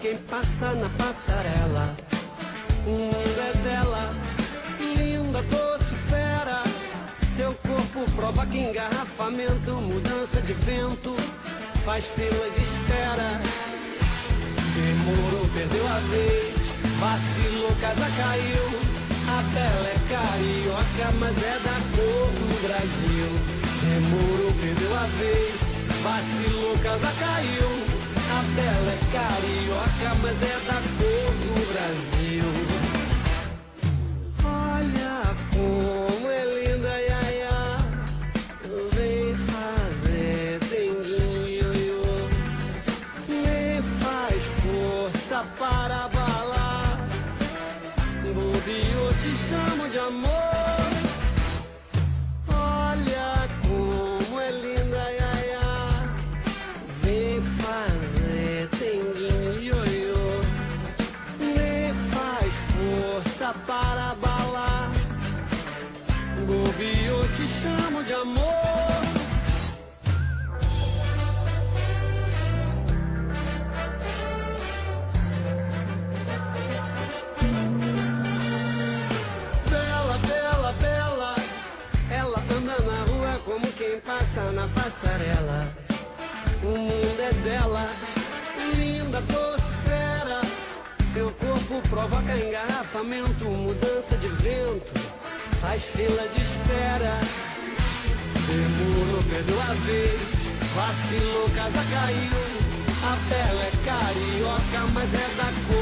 quem passa na passarela. O mundo é dela, linda, doce, fera. Seu corpo provoca engarrafamento, mudança de vento, faz fila de espera. Demorou, perdeu a vez, vacilou, casa caiu. A Bela é carioca, mas é da cor do Brasil. Demorou, perdeu a vez, vacilou, casa caiu. A Bela é carioca, mas é da cor do Brasil. Olha como é linda, iaia, vem fazer denguinho, ioiô. Nem faz força para abalar, bobeou, te chamo de amor. Olha como é linda, iaia, vem fazer denguinho, ioiô. Nem faz força para abalar, bobeou, te chamo de amor. Bela, bela, bela, ela anda na rua como quem passa na passarela. O mundo é dela, linda, doce, fera. Seu corpo provoca engarrafamento, mudança de vento, faz fila de espera. Demorou, perdeu a vez, vacilou, casa caiu. A Bela é carioca, mas é da cor